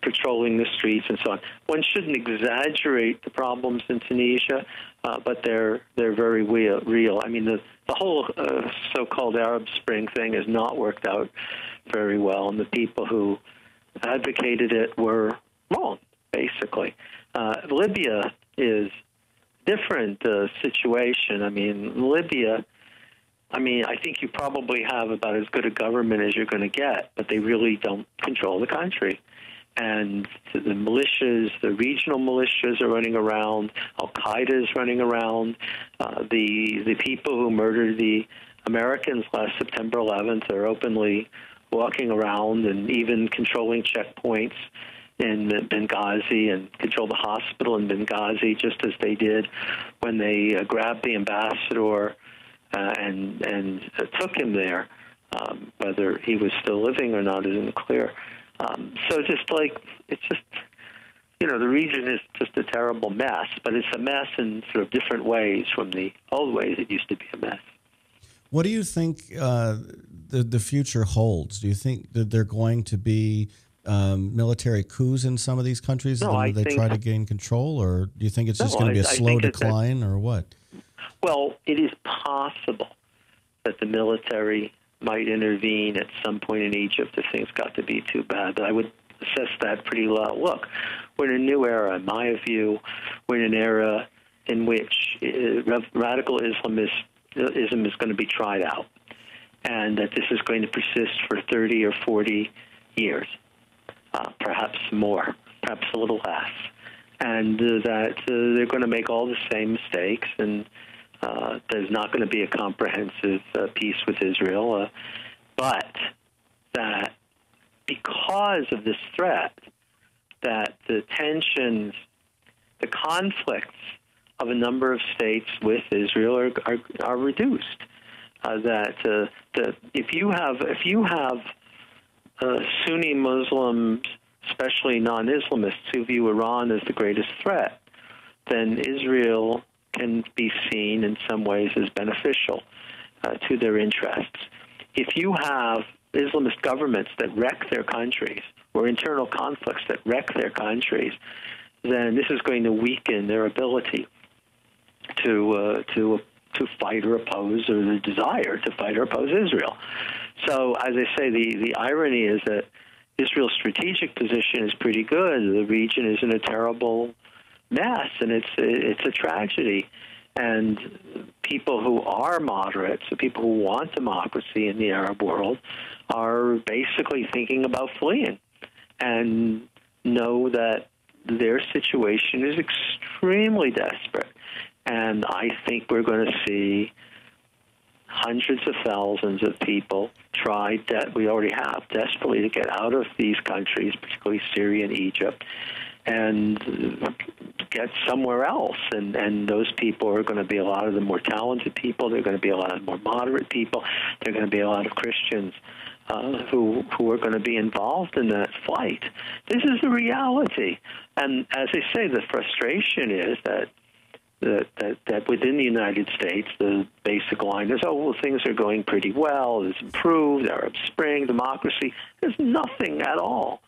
patrolling the streets and so on. One shouldn't exaggerate the problems in Tunisia, but they're very real. I mean, the whole so-called Arab Spring thing has not worked out very well, and the people who advocated it were wrong, basically. Libya is a different situation. I mean, Libya, I think you probably have about as good a government as you're going to get, but they really don't control the country. And the militias, the regional militias are running around. Al-Qaeda is running around. The people who murdered the Americans last September 11th are openly walking around and even controlling checkpoints in Benghazi and control the hospital in Benghazi, just as they did when they grabbed the ambassador and took him there. Whether he was still living or not isn't clear. So the region is just a terrible mess, but it's a mess in sort of different ways from the old ways it used to be a mess. What do you think the future holds? Do you think that they're going to be military coups in some of these countries as they try to gain control, or do you think it's just going to be a slow decline, or what? Well, it is possible that the military might intervene at some point in Egypt if things got to be too bad. But I would assess that pretty low. Look, we're in a new era, in my view. We're in an era in which radical Islam is going to be tried out, and that this is going to persist for 30 or 40 years, perhaps more, perhaps a little less, and that they're going to make all the same mistakes, and there's not going to be a comprehensive peace with Israel, but that because of this threat, that the tensions, the conflicts of a number of states with Israel are reduced. That if you have Sunni Muslims, especially non-Islamists, who view Iran as the greatest threat, then Israel can be seen in some ways as beneficial to their interests. If you have Islamist governments that wreck their countries, or internal conflicts that wreck their countries, then this is going to weaken their ability to fight or oppose, or the desire to fight or oppose Israel. So, as I say, the irony is that Israel's strategic position is pretty good. The region is in a terrible mess, and it's a tragedy. And people who are moderates, the people who want democracy in the Arab world, are basically thinking about fleeing, and know that their situation is extremely desperate. And I think we're going to see hundreds of thousands of people try, we already have, desperately to get out of these countries, particularly Syria and Egypt, and get somewhere else. And those people are going to be a lot of the more talented people. They're going to be a lot of the more moderate people. They're going to be a lot of Christians who are going to be involved in that fight. This is the reality. And as I say, the frustration is that within the United States, the basic line is, things are going pretty well. It's improved, Arab Spring, democracy. There's nothing at all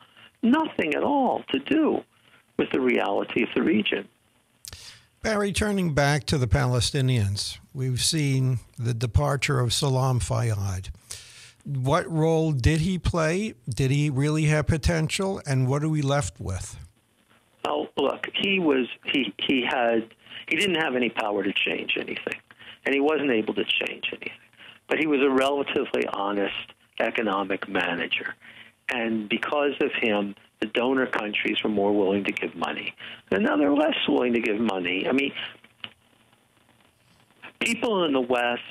to do with the reality of the region. Barry, turning back to the Palestinians, we've seen the departure of Salam Fayyad. What role did he play? Did he really have potential? And what are we left with? Well, look, he didn't have any power to change anything, and he wasn't able to change anything. but he was a relatively honest economic manager. And because of him, the donor countries were more willing to give money. And now they're less willing to give money. I mean, people in the West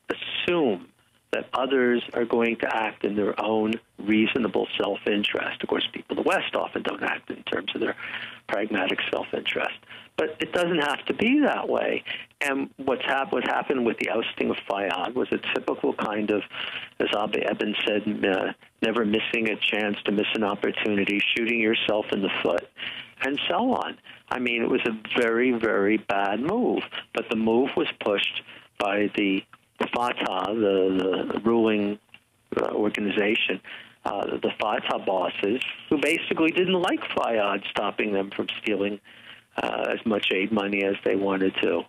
assume that others are going to act in their own reasonable self-interest. Of course, people in the West often don't act in terms of their pragmatic self-interest. But it doesn't have to be that way. And what happened with the ousting of Fayyad was a typical kind of, as Abba Eben said, never missing a chance to miss an opportunity, shooting yourself in the foot, and so on. I mean, it was a very, very bad move. But the move was pushed by the Fatah, the ruling organization, the Fatah bosses, who basically didn't like Fayyad stopping them from stealing as much aid money as they wanted to.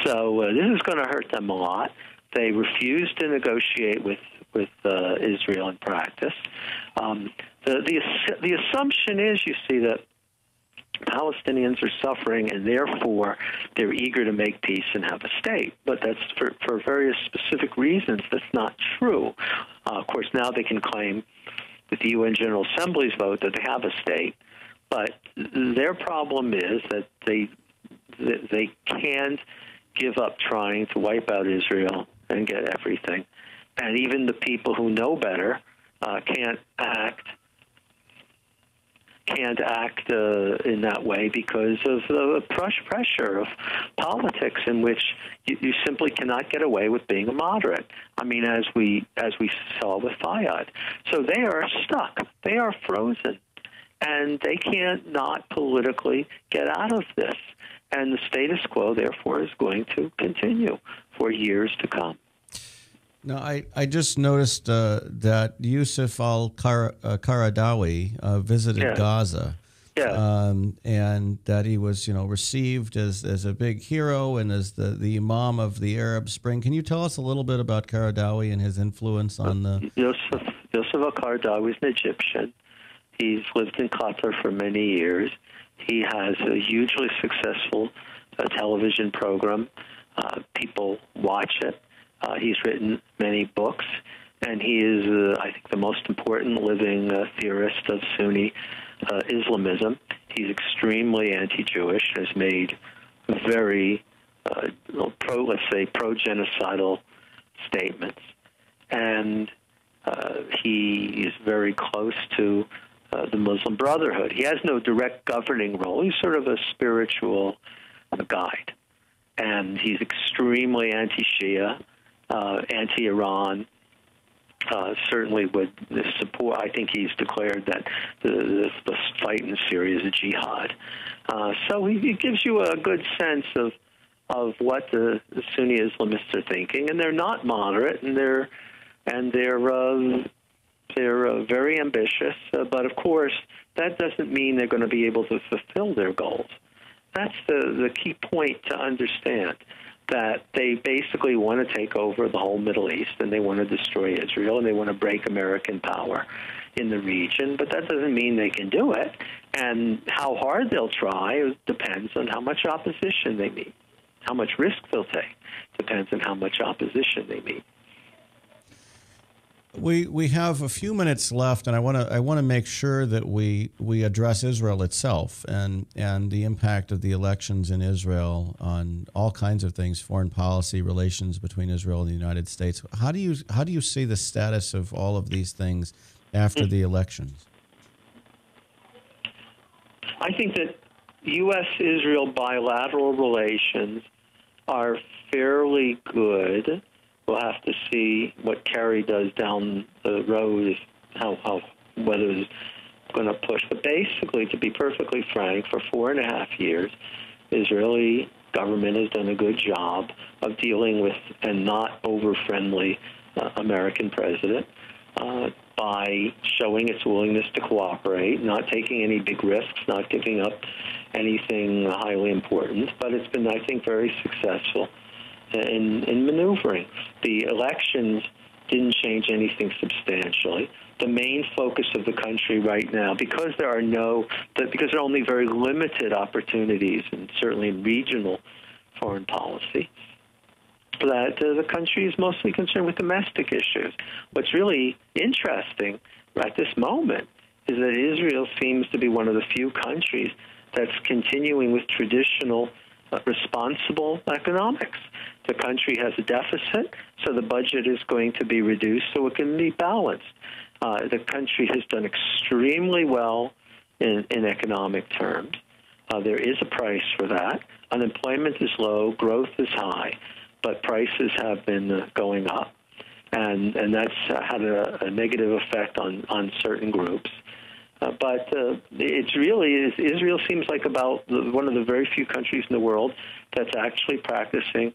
So this is going to hurt them a lot. They refused to negotiate with Israel in practice. The assumption is, you see, that Palestinians are suffering, and therefore they're eager to make peace and have a state. But that's for various specific reasons. That's not true. Of course, now they can claim with the UN General Assembly's vote that they have a state. But their problem is that they can't give up trying to wipe out Israel and get everything. And even the people who know better can't act in that way because of the pressure of politics, in which you simply cannot get away with being a moderate. I mean, as we saw with Fayyad. So they are stuck. They are frozen. And they can't not politically get out of this. And the status quo, therefore, is going to continue for years to come. Now, I just noticed that Yusuf al-Qaradawi visited Gaza, and that he was, received as a big hero and as the Imam of the Arab Spring. Can you tell us a little bit about Qaradawi and his influence on the... Yusuf al-Qaradawi is an Egyptian. He's lived in Qatar for many years. He has a hugely successful television program. People watch it. He's written many books, and he is, I think, the most important living theorist of Sunni Islamism. He's extremely anti-Jewish, has made very, pro-genocidal statements, and he is very close to the Muslim Brotherhood. He has no direct governing role. He's sort of a spiritual guide, and he's extremely anti-Shia, anti-Iran, certainly would support. I think he's declared that the fight in Syria is a jihad. So he gives you a good sense of what the Sunni Islamists are thinking, and they're not moderate, and they're very ambitious. But of course, that doesn't mean they're going to be able to fulfill their goals. That's the key point to understand. That they basically want to take over the whole Middle East, and they want to destroy Israel, and they want to break American power in the region. But that doesn't mean they can do it. And how hard they'll try depends on how much opposition they meet. How much risk they'll take depends on how much opposition they meet. We have a few minutes left, and I want to make sure that we address Israel itself and the impact of the elections in Israel on all kinds of things, foreign policy, relations between Israel and the United States. How do you see the status of all of these things after the elections? I think that U.S.-Israel bilateral relations are fairly good. We'll have to see what Kerry does down the road, whether it's going to push. But basically, to be perfectly frank, for 4.5 years, the Israeli government has done a good job of dealing with a not over-friendly American president by showing its willingness to cooperate, not taking any big risks, not giving up anything highly important. But it's been, I think, very successful in maneuvering. The elections didn't change anything substantially. The main focus of the country right now, because there are only very limited opportunities, and certainly in regional foreign policy, that the country is mostly concerned with domestic issues. What's really interesting at this moment is that Israel seems to be one of the few countries that's continuing with traditional responsible economics. The country has a deficit, so the budget is going to be reduced so it can be balanced. The country has done extremely well in economic terms. There is a price for that. Unemployment is low, growth is high, but prices have been going up, and that's had a negative effect on certain groups. But it's really Israel seems like about one of the very few countries in the world that's actually practicing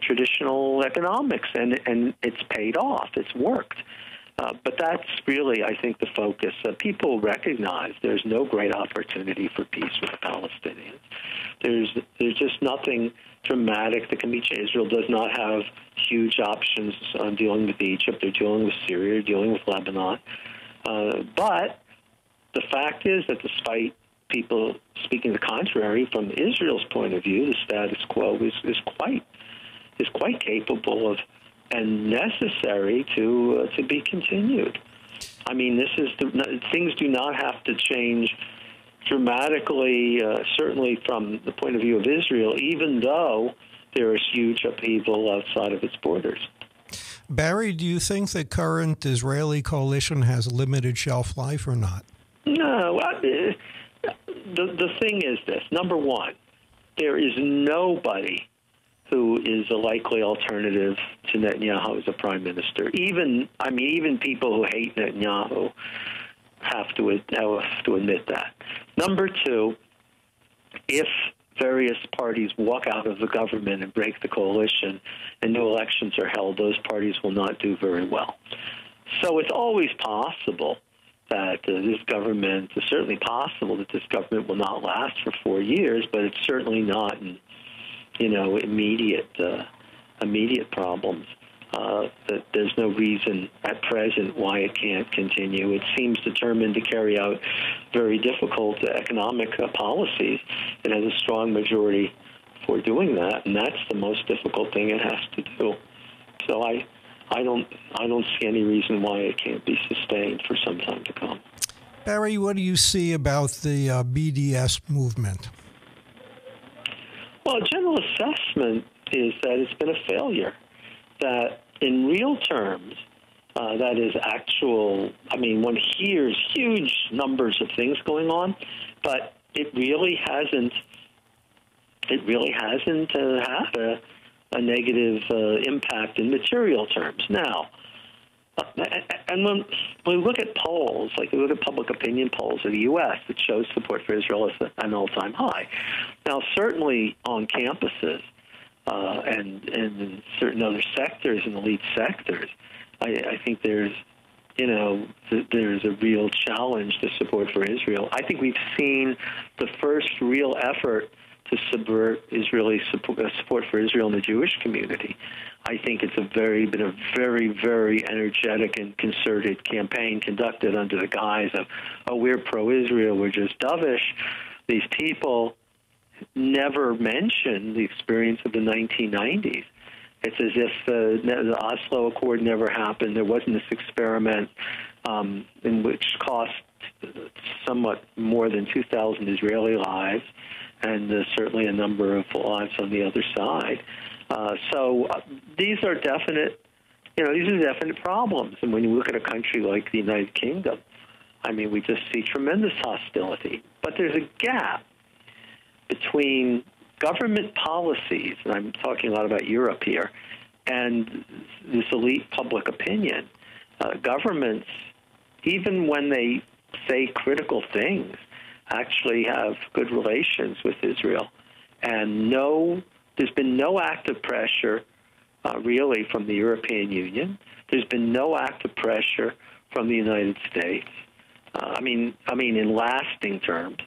traditional economics, and it's paid off. It's worked. But that's really, I think, the focus. People recognize there's no great opportunity for peace with the Palestinians. There's just nothing dramatic that can be changed. Israel does not have huge options on dealing with Egypt. They're dealing with Syria. They're dealing with Lebanon. But the fact is that despite people speaking the contrary, from Israel's point of view, the status quo is quite capable of and necessary to be continued. I mean, things do not have to change dramatically, certainly from the point of view of Israel, even though there is huge upheaval outside of its borders. Barry, do you think the current Israeli coalition has limited shelf life or not? No. The thing is this. Number one, there is nobody who is a likely alternative to Netanyahu as a prime minister. Even people who hate Netanyahu have to admit that. Number two, if various parties walk out of the government and break the coalition and new elections are held, those parties will not do very well. So it's always possible that this government, it's certainly possible that this government will not last for 4 years, but it's certainly not immediate problems. That there's no reason at present why it can't continue. It seems determined to carry out very difficult economic policies. It has a strong majority for doing that, and that's the most difficult thing it has to do. So I don't see any reason why it can't be sustained for some time to come. Barry, what do you see about the BDS movement? Well, a general assessment is that it's been a failure. That in real terms, that is actual. I mean, one hears huge numbers of things going on, but it really hasn't. It really hasn't had a negative impact in material terms. Now, and when we look at polls, like we look at public opinion polls in the U.S. that shows support for Israel is an all-time high. Now, certainly on campuses and in certain other sectors, in elite sectors, I think there's a real challenge to support for Israel. I think we've seen the first real effort to subvert Israeli support for Israel in the Jewish community. I think it's been a very, very energetic and concerted campaign conducted under the guise of, we're pro-Israel, we're just dovish. These people never mention the experience of the 1990s. It's as if the Oslo Accord never happened. There wasn't this experiment in which cost somewhat more than 2,000 Israeli lives, and certainly a number of lives on the other side. So these are definite problems. And when you look at a country like the United Kingdom, I mean, we just see tremendous hostility. But there's a gap between government policies, and I'm talking a lot about Europe here, and this elite public opinion. Governments, even when they say critical things, actually have good relations with Israel. And there's been no active pressure, really, from the European Union. There's been no active pressure from the United States. I mean, in lasting terms.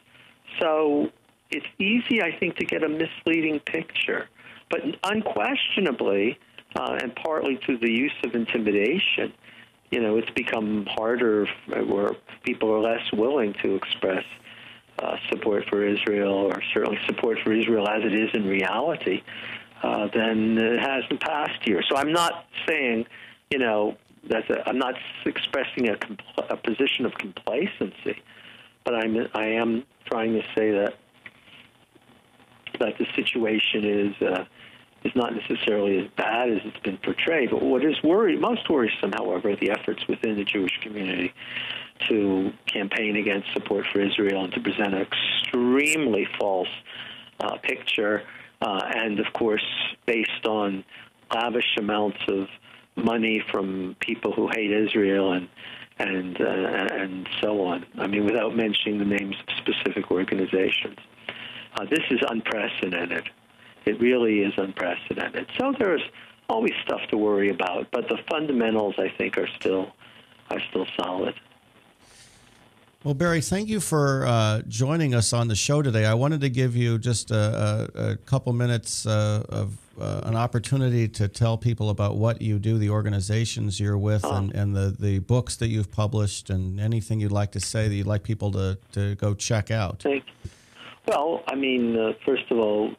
So it's easy, I think, to get a misleading picture. But unquestionably, and partly through the use of intimidation, it's become harder where people are less willing to express support for Israel, or certainly support for Israel as it is in reality. than it has in past years. So I'm not saying, I'm not expressing a position of complacency, but I am trying to say that the situation is not necessarily as bad as it's been portrayed. But what is most worrisome, however, are the efforts within the Jewish community to campaign against support for Israel and to present an extremely false picture, and of course based on lavish amounts of money from people who hate Israel and so on. I mean, without mentioning the names of specific organizations. This is unprecedented. It really is unprecedented. So there's always stuff to worry about, but the fundamentals, I think, are still solid. Well, Barry, thank you for joining us on the show today. I wanted to give you just a couple minutes of an opportunity to tell people about what you do, the organizations you're with, and the books that you've published, and anything you'd like to say that you'd like people to go check out. Thank you. Well, I mean, first of all,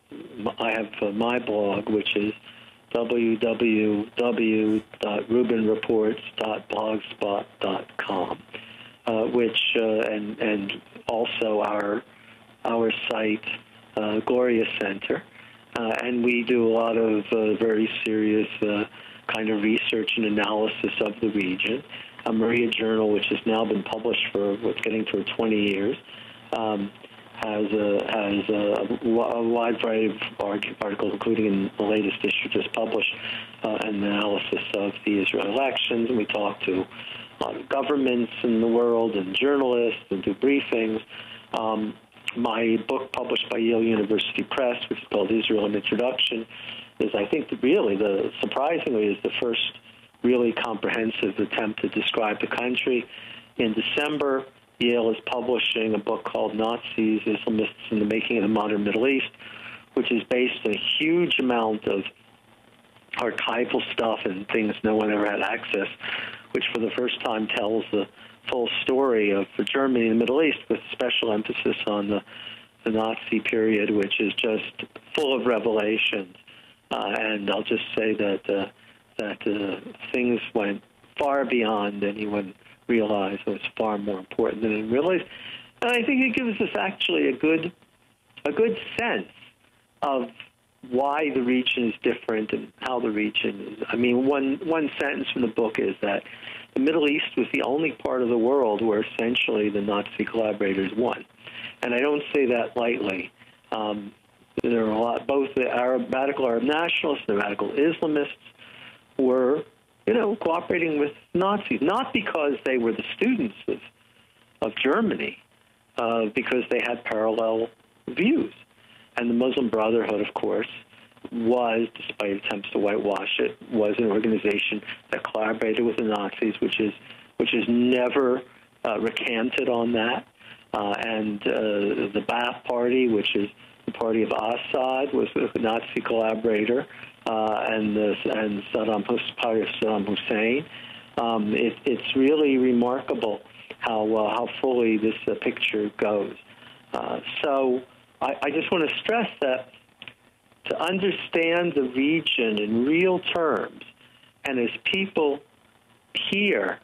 I have my blog, which is www.rubinreports.blogspot.com, which and also our site, Gloria Center, and we do a lot of very serious kind of research and analysis of the region. A Maria Journal, which has now been published for what's getting for 20 years. Has a wide variety of articles, including in the latest issue just published, an analysis of the Israel elections. And we talk to a lot of governments in the world and journalists and do briefings. My book, published by Yale University Press, which is called Israel: An Introduction, is, I think, surprisingly, is the first really comprehensive attempt to describe the country. In December, Yale is publishing a book called Nazis, Islamists, and the Making of the Modern Middle East, which is based on a huge amount of archival stuff and things no one ever had access, which for the first time tells the full story of Germany and the Middle East, with special emphasis on the Nazi period, which is just full of revelations. And I'll just say that things went far beyond anyone realized. It was far more important than anyone realized. And I think it gives us actually a good sense of why the region is different and how the region is. I mean, one sentence from the book is that the Middle East was the only part of the world where essentially the Nazi collaborators won. And I don't say that lightly. There are a lot, both the radical Arab nationalists and the radical Islamists were, cooperating with Nazis, not because they were the students of Germany, because they had parallel views. And the Muslim Brotherhood, of course, was, despite attempts to whitewash it, was an organization that collaborated with the Nazis, which is never recanted on that. And the Ba'ath Party, which is the party of Assad, was a Nazi collaborator, and Saddam Hussein. It's really remarkable how fully this picture goes. So I just want to stress that to understand the region in real terms, and as people here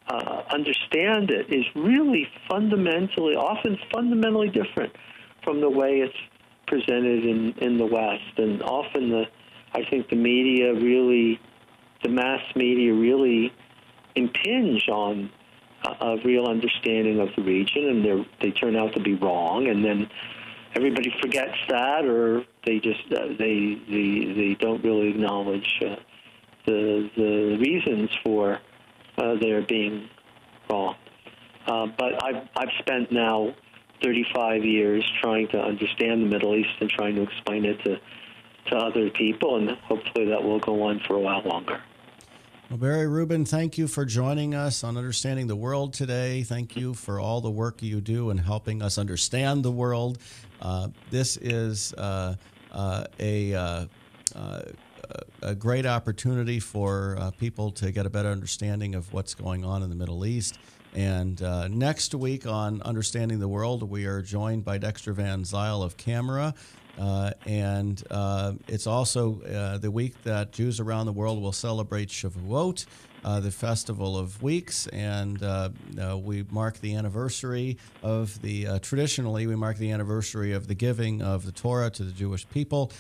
understand it, is really often fundamentally different from the way it's presented in the West. And often I think the mass media really impinge on a real understanding of the region, and they turn out to be wrong, and then everybody forgets that, or they just they don't really acknowledge the reasons for their being wrong. But I've spent now 35 years trying to understand the Middle East and trying to explain it to other people, and hopefully that will go on for a while longer. Well, Barry Rubin, thank you for joining us on Understanding the World today. Thank you for all the work you do in helping us understand the world. This is a great opportunity for people to get a better understanding of what's going on in the Middle East. And next week on Understanding the World, we are joined by Dexter Van Zyl of Camera. And it's also the week that Jews around the world will celebrate Shavuot, the Festival of Weeks, and we mark the anniversary of traditionally we mark the anniversary of the giving of the Torah to the Jewish people.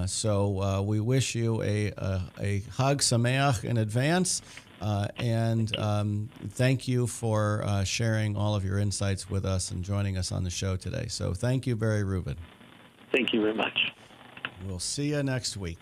So we wish you a Chag Sameach in advance, and thank you for sharing all of your insights with us and joining us on the show today. So thank you, Barry Rubin. Thank you very much. We'll see you next week.